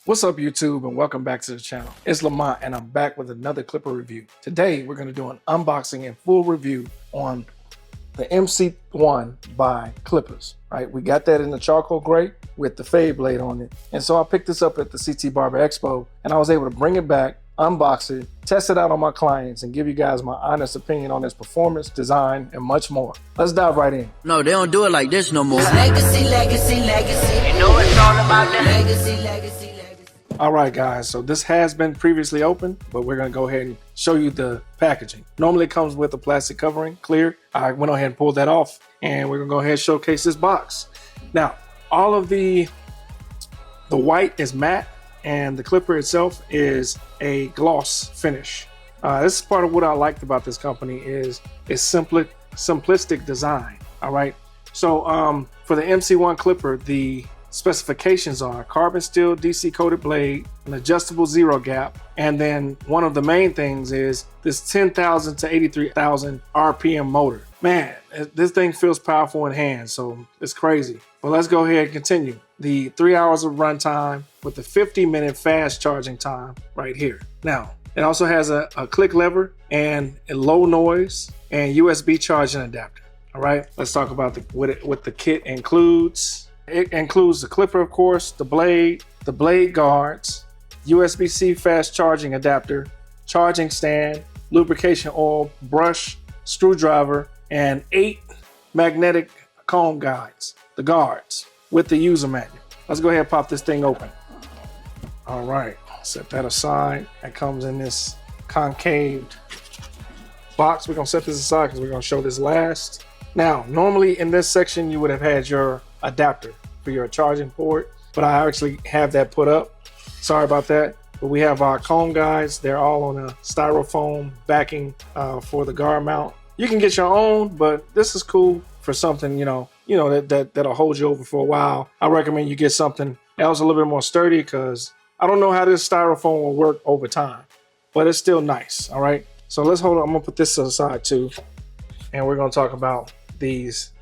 What's up YouTube and welcome back to the channel. It's Lamont and I'm back with another clipper review. Today we're going to do an unboxing and full review on the MC1 by Clippers. Right, we got that in the charcoal gray with the fade blade on it. And so I picked this up at the CT Barber expo and I was able to bring it back, unbox it, test it out on my clients, and give you guys my honest opinion on its performance, design, and much more. Let's dive right in. No, they don't do it like this no more. Legacy, legacy, legacy. You know it's all about that. Legacy, legacy, legacy. All right, guys, so this has been previously opened, but we're going to go ahead and show you the packaging. Normally it comes with a plastic covering, clear. I went ahead and pulled that off, and we're going to go ahead and showcase this box. Now, all of the white is matte, and the clipper itself is a gloss finish. This is part of what I liked about this company is its simplistic design. All right, so for the MC1 clipper, the specifications are carbon steel DC coated blade, an adjustable zero gap, and then one of the main things is this 10,000 to 83,000 RPM motor. Man, this thing feels powerful in hand, so it's crazy. But let's go ahead and continue. The 3 hours of runtime with the 50-minute fast charging time right here. Now, it also has a click lever and a low noise and USB charging adapter. All right, let's talk about what the kit includes. It includes the clipper, of course, the blade guards, USB-C fast charging adapter, charging stand, lubrication oil, brush, screwdriver, and 8 magnetic comb guides, the guards, with the user manual. Let's go ahead and pop this thing open. All right, set that aside. That comes in this concaved box. We're gonna set this aside because we're gonna show this last. Now, normally in this section, you would have had your adapter for your charging port, but I actually have that put up. Sorry about that. But we have our comb guides. They're all on a styrofoam backing for the guard mount. You can get your own, but this is cool for something, that'll hold you over for a while. I recommend you get something else a little bit more sturdy because I don't know how this styrofoam will work over time, but it's still nice. All right. So let's hold on. I'm gonna put this aside too, and we're gonna talk about these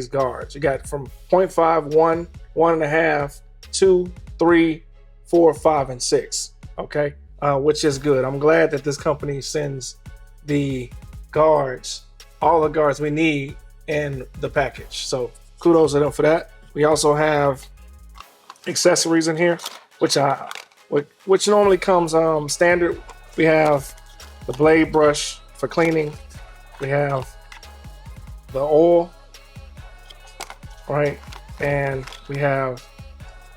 guards. You got from 0.5, 1, 1.5, 2, 3, 4, 5, and 6. Okay, which is good. I'm glad that this company sends the guards, all the guards we need in the package. So kudos to them for that. We also have accessories in here, which normally comes standard. We have the blade brush for cleaning. We have the oil, right? And we have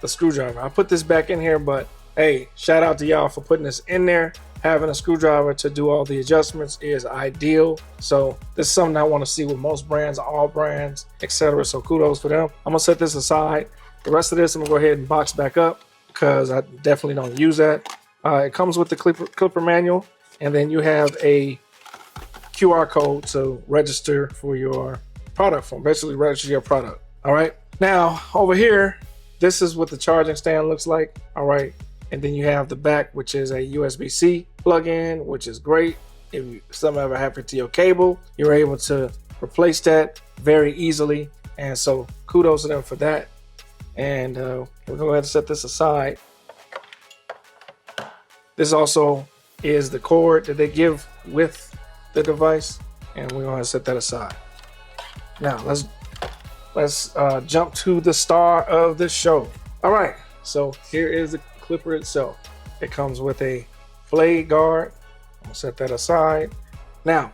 the screwdriver. I put this back in here, but hey, shout out to y'all for putting this in there. Having a screwdriver to do all the adjustments is ideal. So this is something I want to see with most brands, all brands, etc. So kudos for them. I'm gonna set this aside. The rest of this I'm gonna go ahead and box back up because I definitely don't use that. It comes with the clipper manual, and then you have a QR code to register for your product form, basically register your product. All right, now over here, this is what the charging stand looks like. All right, and then you have the back, which is a USB-C plug-in, which is great. If something ever happened to your cable, you're able to replace that very easily, and so kudos to them for that. And we're gonna go ahead and set this aside. This also is the cord that they give with the device, and we're going to set that aside. Now let's jump to the star of the show. All right, so here is the clipper itself. It comes with a blade guard. I'm gonna set that aside. Now,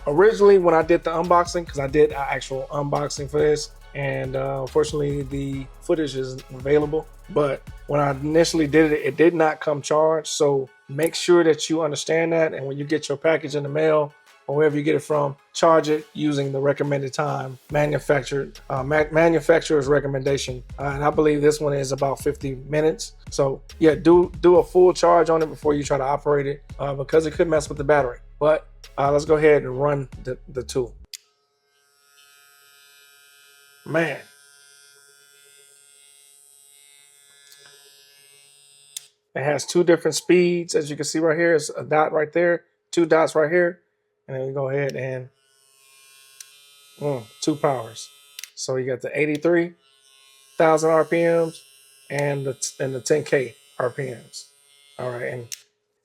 originally when I did the unboxing, because I did an actual unboxing for this, and unfortunately the footage isn't available, but when I initially did it, it did not come charged. So make sure that you understand that, and when you get your package in the mail or wherever you get it from, charge it using the recommended time, manufacturer's recommendation, and I believe this one is about 50 minutes. So yeah, do a full charge on it before you try to operate it, because it could mess with the battery. But let's go ahead and run the tool. Man, it has 2 different speeds, as you can see right here. It's a dot right there, 2 dots right here, and then we go ahead and 2 powers. So you got the 83,000 RPMs and the 10K RPMs. All right,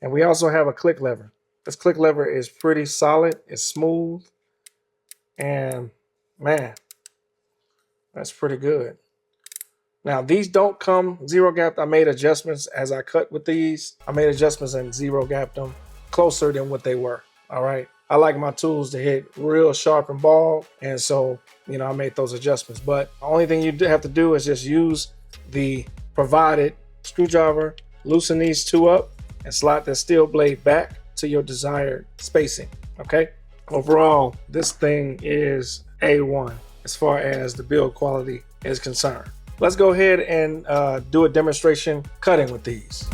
and we also have a click lever. This click lever is pretty solid. It's smooth, and man, that's pretty good. Now these don't come zero gapped. I made adjustments as I cut with these. I made adjustments and zero gapped them closer than what they were. All right. I like my tools to hit real sharp and bald, and so I made those adjustments. But the only thing you have to do is just use the provided screwdriver, loosen these two up, and slide that steel blade back to your desired spacing. Okay. Overall, this thing is A1 as far as the build quality is concerned. Let's go ahead and do a demonstration cutting with these.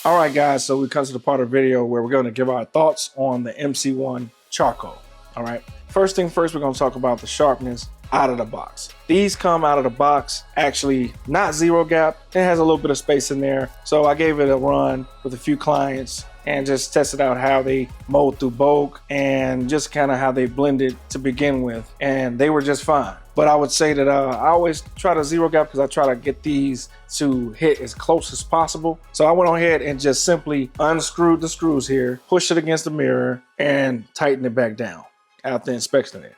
All right, guys, so we come to the part of the video where we're going to give our thoughts on the MC1 Charcoal. All right, first thing first, we're going to talk about the sharpness out of the box. These come out of the box actually not zero gap. It has a little bit of space in there. So I gave it a run with a few clients and just tested out how they mold through bulk and just kind of how they blended to begin with. And they were just fine. But I would say that I always try to zero gap because I try to get these to hit as close as possible. So I went on ahead and just simply unscrewed the screws here, pushed it against the mirror, and tightened it back down after inspecting it.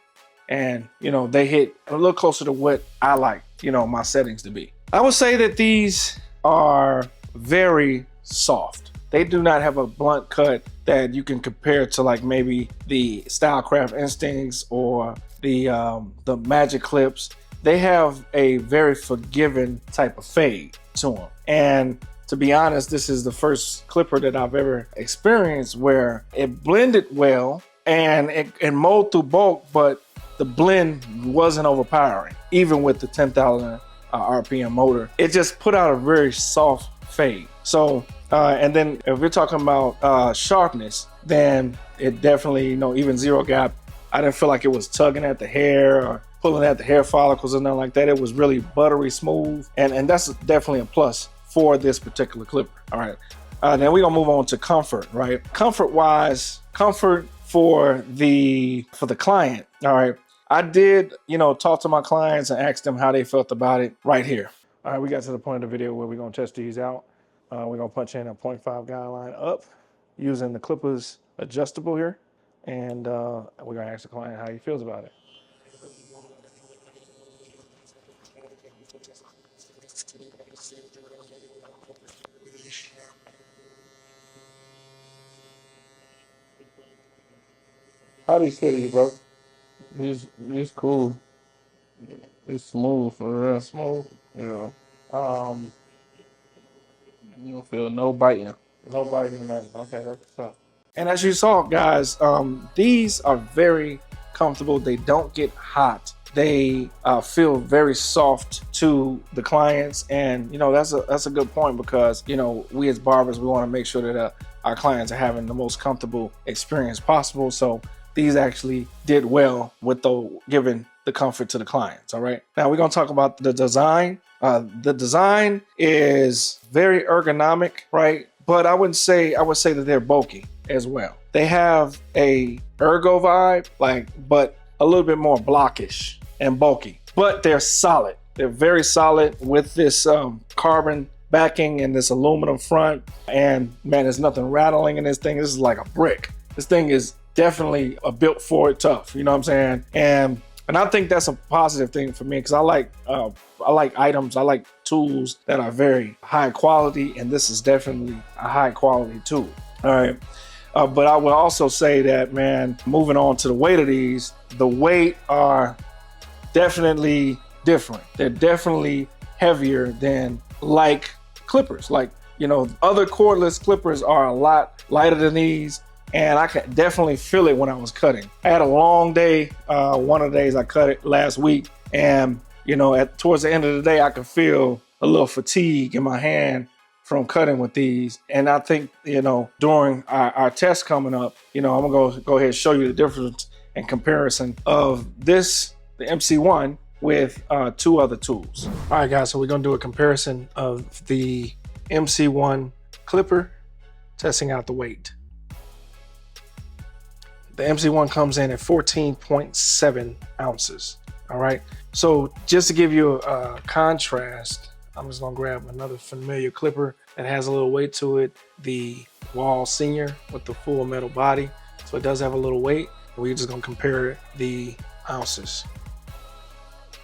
And, they hit a little closer to what I like, my settings to be. I would say that these are very soft. They do not have a blunt cut that you can compare to like maybe the Stylecraft Instincts or the Magic Clips. They have a very forgiving type of fade to them. And to be honest, this is the first clipper that I've ever experienced where it blended well and it molded through bulk, but the blend wasn't overpowering, even with the 10,000 RPM motor. It just put out a very soft fade. So, and then if we're talking about sharpness, then it definitely, even zero gap, I didn't feel like it was tugging at the hair or pulling at the hair follicles or nothing like that. It was really buttery smooth. And that's definitely a plus for this particular clipper. All right. Then we're gonna move on to comfort, right? Comfort wise, comfort for the client. All right. I did, talk to my clients and ask them how they felt about it right here. All right, we got to the point of the video where we're gonna test these out. We're gonna punch in a 0.5 guideline up using the Klipaz adjustable here. And we're gonna ask the client how he feels about it. How do you feel to you, bro? It's cool. It's smooth for real. Smooth. Yeah. Um, You don't feel no biting. no biting, nothing. Okay, that's tough. And as you saw, guys, these are very comfortable. They don't get hot. They feel very soft to the clients, and that's a good point because we as barbers, we want to make sure that our clients are having the most comfortable experience possible. So these actually did well with giving the comfort to the clients. All right, now we're gonna talk about the design. The design is very ergonomic, right? But I would say that they're bulky as well. They have a ergo vibe, but a little bit more blockish and bulky. But they're solid. They're very solid with this carbon backing and this aluminum front. And man, there's nothing rattling in this thing. This is like a brick. This thing is definitely a built for it tough. You know what I'm saying? And I think that's a positive thing for me because I like items, I like tools that are very high quality, and this is definitely a high quality tool. All right. But I will also say that, man, moving on to the weight of these, the weight are definitely different. They're definitely heavier than like clippers. Other cordless clippers are a lot lighter than these, and I could definitely feel it when I was cutting. I had a long day. One of the days I cut it last week, and you know, towards the end of the day, I could feel a little fatigue in my hand from cutting with these. And I think, you know, during our test coming up, you know, I'm gonna go ahead and show you the difference and comparison of this, the MC1, with two other tools. All right, guys, so we're gonna do a comparison of the MC1 clipper, testing out the weight. The MC1 comes in at 14.7 ounces. All right, so just to give you a contrast, I'm just gonna grab another familiar clipper that has a little weight to it, the Wall Senior with the full metal body. So it does have a little weight. We're just gonna compare the ounces.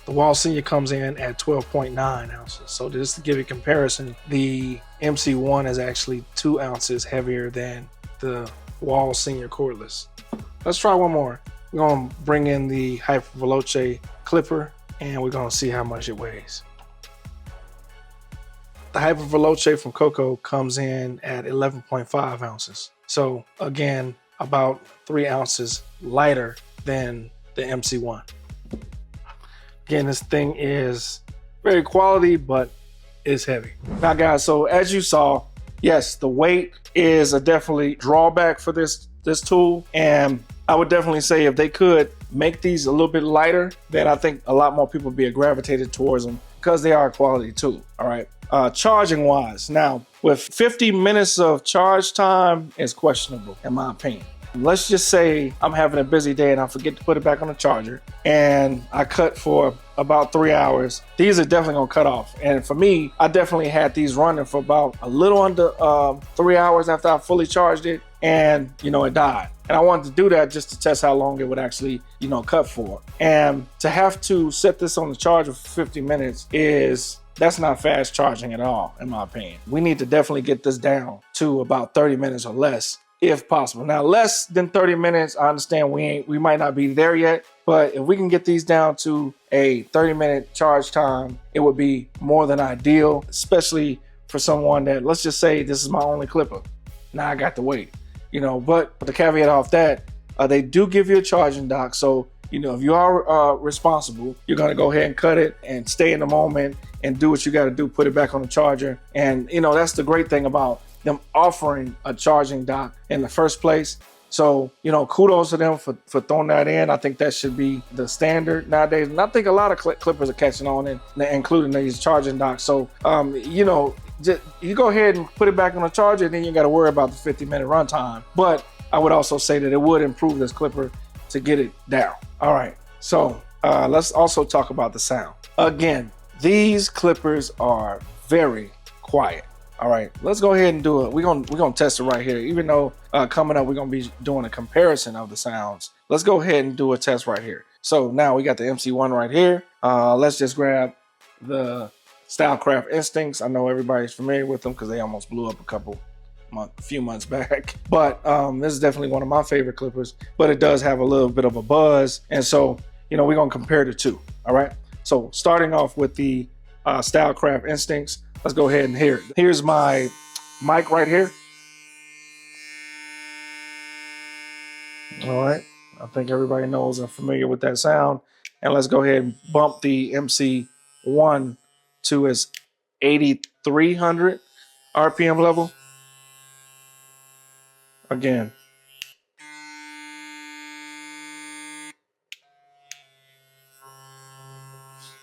The Wall Senior comes in at 12.9 ounces. So just to give you a comparison, the MC1 is actually 2 ounces heavier than the Wall Senior cordless. Let's try one more. We're gonna bring in the Hyperveloce clipper and we're gonna see how much it weighs. The Hyperveloce from Coco comes in at 11.5 ounces. So again, about 3 ounces lighter than the MC1. Again, this thing is very quality, but it's heavy. Now guys, so as you saw, yes, the weight is a definitely drawback for this tool. And I would definitely say if they could make these a little bit lighter, then I think a lot more people would be gravitated towards them because they are a quality tool, all right? Charging wise, now with 50 minutes of charge time is questionable in my opinion. Let's just say I'm having a busy day and I forget to put it back on the charger and I cut for about 3 hours. These are definitely gonna cut off. And for me, I definitely had these running for about a little under 3 hours after I fully charged it, and you know, it died. And I wanted to do that just to test how long it would actually, you know, cut for. And to have to set this on the charger for 50 minutes that's not fast charging at all, in my opinion. We need to definitely get this down to about 30 minutes or less, if possible. Now, less than 30 minutes, I understand we might not be there yet, but if we can get these down to a 30-minute charge time, it would be more than ideal, especially for someone that, let's just say this is my only clipper. Now I got to wait, you know, but the caveat off that, they do give you a charging dock. So, you know, if you are responsible, you're gonna go ahead and cut it and stay in the moment and do what you gotta do, put it back on the charger. And, you know, that's the great thing about them offering a charging dock in the first place. So, you know, kudos to them for throwing that in. I think that should be the standard nowadays. And I think a lot of clippers are catching on and including these charging docks. So, you know, you go ahead and put it back on the charger, then you got to worry about the 50-minute runtime. But I would also say that it would improve this clipper to get it down. All right, so let's also talk about the sound. Again, these clippers are very quiet. All right, let's go ahead and do it. We're gonna test it right here. Even though coming up we're gonna be doing a comparison of the sounds. Let's go ahead and do a test right here. So now we got the MC1 right here. Let's just grab the Stylecraft Instincts. I know everybody's familiar with them because they almost blew up a few months back. But this is definitely one of my favorite clippers. But it does have a little bit of a buzz, and so you know we're gonna compare the two. All right. So starting off with the Stylecraft Instincts. Let's go ahead and hear it. Here's my mic right here. All right, I think everybody knows and familiar with that sound. And let's go ahead and bump the MC1 to its 8,300 RPM level. Again.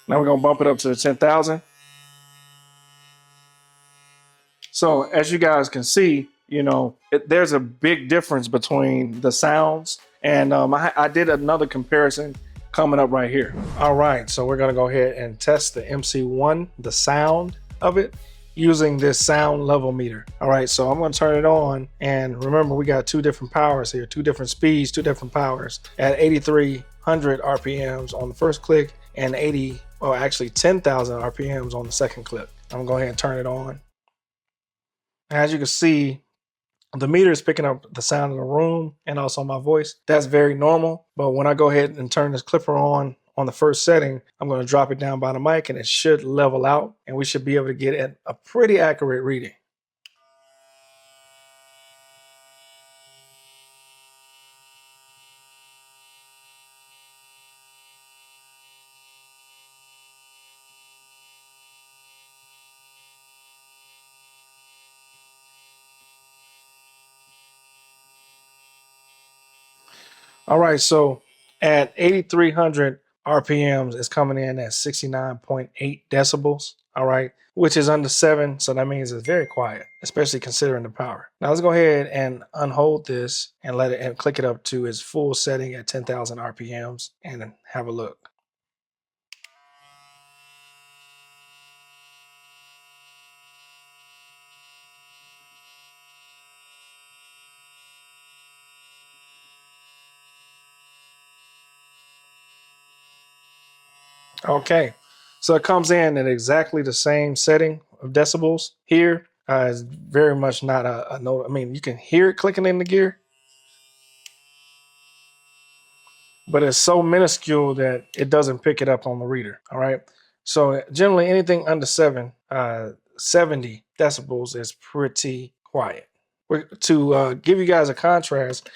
Now we're gonna bump it up to the 10,000. So as you guys can see, you know, there's a big difference between the sounds. And I did another comparison coming up right here. All right, so we're gonna go ahead and test the MC1, the sound of it, using this sound level meter. All right, so I'm gonna turn it on. And remember, we got 2 different powers here, 2 different speeds, 2 different powers at 8,300 RPMs on the first click and 10,000 RPMs on the second click. I'm gonna go ahead and turn it on. As you can see, the meter is picking up the sound in the room and also my voice. That's very normal. But when I go ahead and turn this clipper on the first setting, I'm going to drop it down by the mic and it should level out and we should be able to get a pretty accurate reading. All right, so at 8,300 RPMs, it's coming in at 69.8 decibels. All right, which is under 7, so that means it's very quiet, especially considering the power. Now let's go ahead and unhold this and let it and click it up to its full setting at 10,000 RPMs and have a look. Okay, so it comes in at exactly the same setting of decibels here. It's very much not a note. I mean, you can hear it clicking in the gear, but it's so minuscule that it doesn't pick it up on the reader. All right. So generally anything under 70 decibels is pretty quiet. To give you guys a contrast,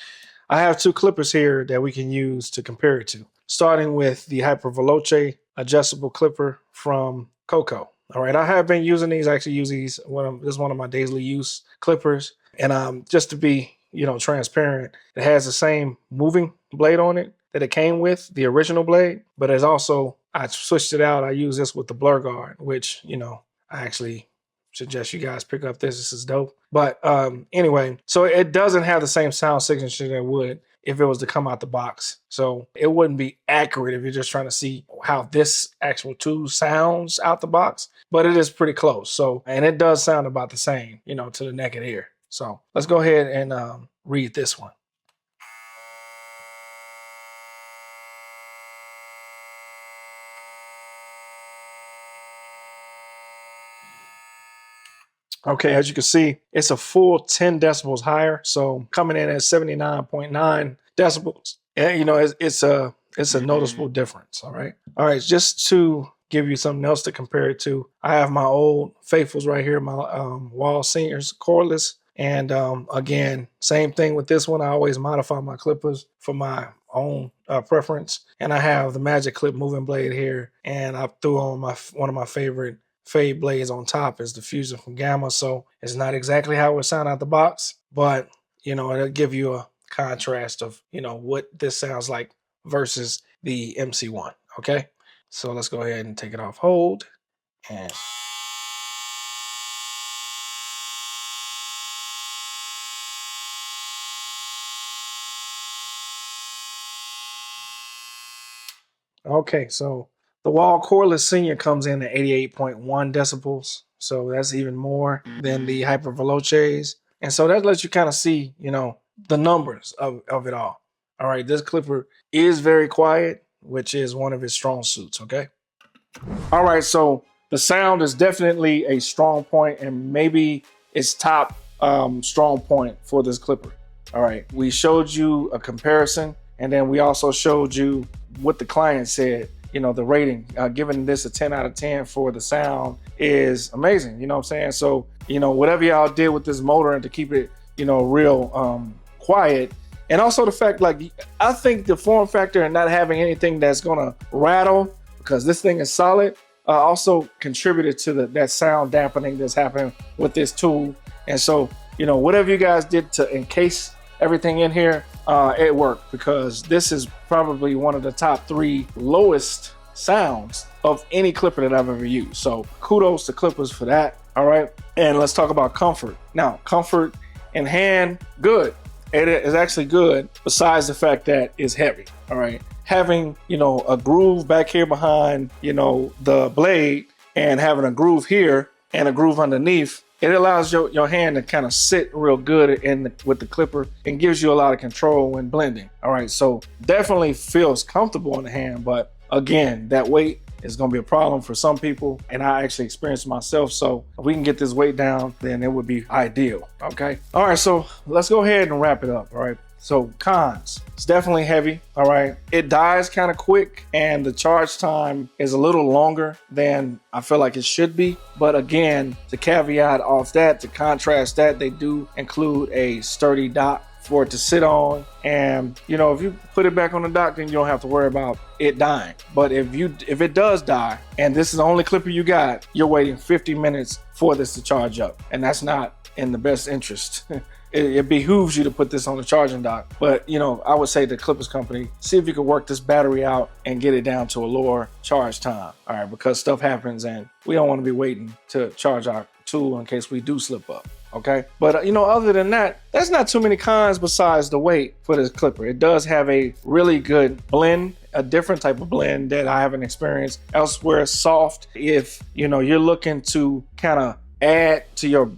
I have two clippers here that we can use to compare it to, starting with the Hyperveloce adjustable clipper from Coco. All right, I have been using these. I actually use these. This is one of my daily use clippers. And just to be, transparent, it has the same moving blade on it that it came with, the original blade. But it's also, I switched it out. I use this with the blur guard, which, I actually suggest you guys pick up this. This is dope. But anyway, so it doesn't have the same sound signature that it would if it was to come out the box. So it wouldn't be accurate if you're just trying to see how this actual tool sounds out the box, but it is pretty close. So, and it does sound about the same, to the naked ear. So let's go ahead and read this one. Okay, as you can see, it's a full 10 decibels higher. So coming in at 79.9 decibels. And, it's a noticeable difference. All right. Just to give you something else to compare it to, I have my old faithfuls right here, my Wall Seniors cordless. And again, same thing with this one. I always modify my clippers for my own preference. And I have the Magic Clip moving blade here. And I threw on one of my favorite fade blades on top is the Fusion from Gamma. So it's not exactly how it would sound out the box, but it'll give you a contrast of what this sounds like versus the MC1. Okay, so let's go ahead and take it off hold. And okay, so the Wall Cordless Senior comes in at 88.1 decibels. So that's even more than the Hyperveloces. And so that lets you kind of see, the numbers of it all. All right, this clipper is very quiet, which is one of its strong suits, okay? All right, so the sound is definitely a strong point and maybe its top strong point for this clipper. All right, we showed you a comparison, and then we also showed you what the client said. The rating, giving this a 10 out of 10 for the sound is amazing. You know what I'm saying? So, whatever y'all did with this motor and to keep it, real quiet. And also the fact, I think the form factor and not having anything that's going to rattle, because this thing is solid, also contributed to that sound dampening that's happening with this tool. And so, whatever you guys did to encase everything in here, it worked, because this is probably one of the top 3 lowest sounds of any clipper that I've ever used. So kudos to clippers for that. All right. And let's talk about comfort. Now, comfort in hand, good. It is actually good, besides the fact that it's heavy. All right. Having, a groove back here behind, the blade, and having a groove here and a groove underneath, it allows your hand to kind of sit real good with the clipper and gives you a lot of control when blending. All right, so definitely feels comfortable in the hand, but again, that weight is going to be a problem for some people, and I actually experienced it myself. So if we can get this weight down, then it would be ideal. Okay. All right, so let's go ahead and wrap it up. All right. So cons, it's definitely heavy. All right. It dies kind of quick, and the charge time is a little longer than I feel like it should be. But again, the caveat off that, to contrast that, they do include a sturdy dock for it to sit on. And if you put it back on the dock, then you don't have to worry about it dying. But if it does die and this is the only clipper you got, you're waiting 50 minutes for this to charge up, and that's not in the best interest. it behooves you to put this on the charging dock. But, you know, I would say the Clippers company, see if you can work this battery out and get it down to a lower charge time. All right, because stuff happens and we don't want to be waiting to charge our tool in case we do slip up. Okay, but you know, other than that, there's not too many cons besides the weight for this clipper. It does have a really good blend, a different type of blend that I haven't experienced elsewhere. Soft. If you know you're looking to kind of add to your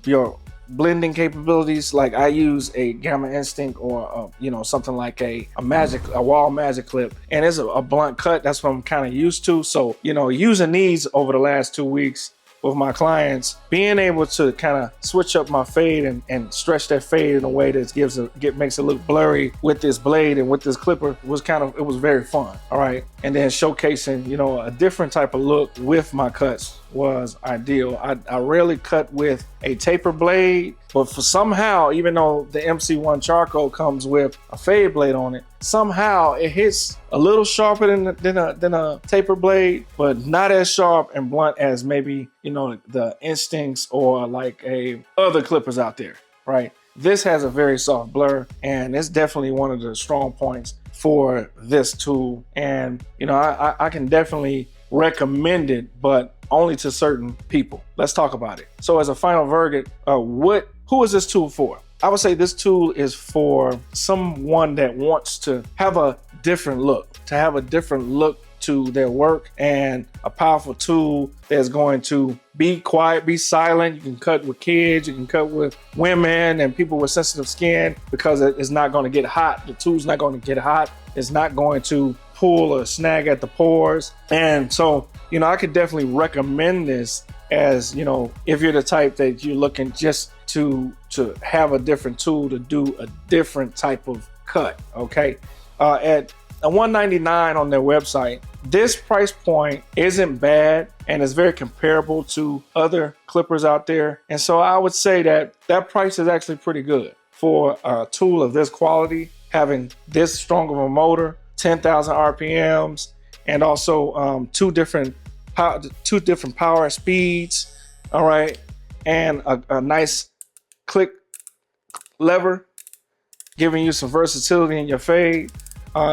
blending capabilities, like I use a Gamma Instinct or you know, something like a wall magic clip, and it's a blunt cut. That's what I'm kind of used to. So you know, using these over the last 2 weeks with my clients, being able to kind of switch up my fade and stretch that fade in a way that makes it look blurry with this blade and with this clipper it was very fun. All right, and then showcasing, you know, a different type of look with my cuts was ideal. I rarely cut with a taper blade, but for somehow, even though the MC1 Charcoal comes with a fade blade on it, somehow it hits a little sharper than a taper blade, but not as sharp and blunt as maybe, you know, the Instincts or like other clippers out there, right? This has a very soft blur, and it's definitely one of the strong points for this tool. And you know, I can definitely recommend it, but only to certain people. Let's talk about it. So as a final verdict, who is this tool for? I would say this tool is for someone that wants to have a different look, to their work, and a powerful tool that's going to be quiet, be silent. You can cut with kids, you can cut with women and people with sensitive skin, because it's not going to get hot. The tool's not going to get hot. It's not going to pull or snag at the pores. And so, you know, I could definitely recommend this as, you know, if you're the type that you're looking just to have a different tool to do a different type of cut. Okay, at $199 on their website, this price point isn't bad, and it's very comparable to other clippers out there. And so I would say that price is actually pretty good for a tool of this quality, having this strong of a motor, 10,000 RPMs, and also two different power speeds. All right, and a nice click lever, giving you some versatility in your fade.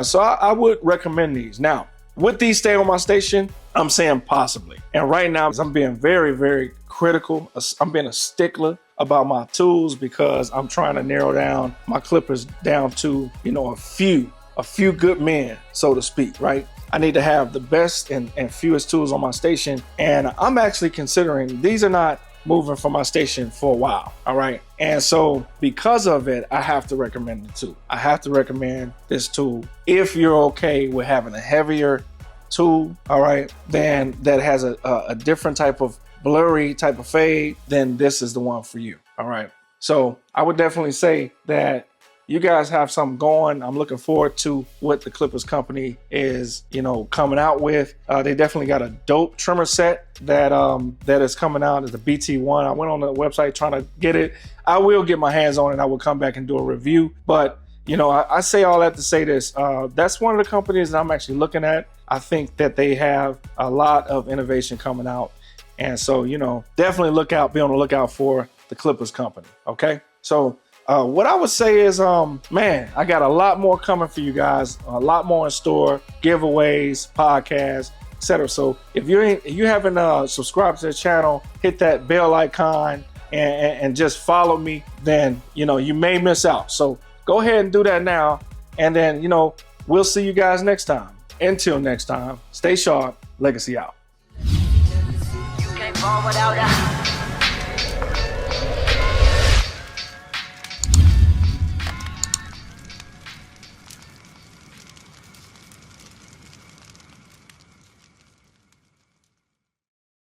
So I would recommend these. Now, would these stay on my station? I'm saying possibly. And right now, I'm being very, very critical. I'm being a stickler about my tools, because I'm trying to narrow down my clippers down to, you know, a few good men, so to speak, right? I need to have the best and fewest tools on my station. And I'm actually considering, these are not moving from my station for a while. All right. And so because of it, I have to recommend the tool. I have to recommend this tool. If you're okay with having a heavier tool, all right, then that has a different type of blurry type of fade, then this is the one for you. All right. So I would definitely say that you guys have something going. I'm looking forward to what the Clippers company is, you know, coming out with. They definitely got a dope trimmer set that is coming out as the BT1. I went on the website trying to get it. I will get my hands on it. I will come back and do a review. But, you know, I say all that to say this. That's one of the companies that I'm actually looking at. I think that they have a lot of innovation coming out. And so, you know, definitely be on the lookout for the Clippers company. Okay. So, what I would say is, man, I got a lot more coming for you guys, a lot more in store, giveaways, podcasts, etc. So if you haven't subscribed to the channel, hit that bell icon and just follow me, then, you know, you may miss out. So go ahead and do that now. And then, you know, we'll see you guys next time. Until next time, stay sharp. Legacy out. You can't fall without us.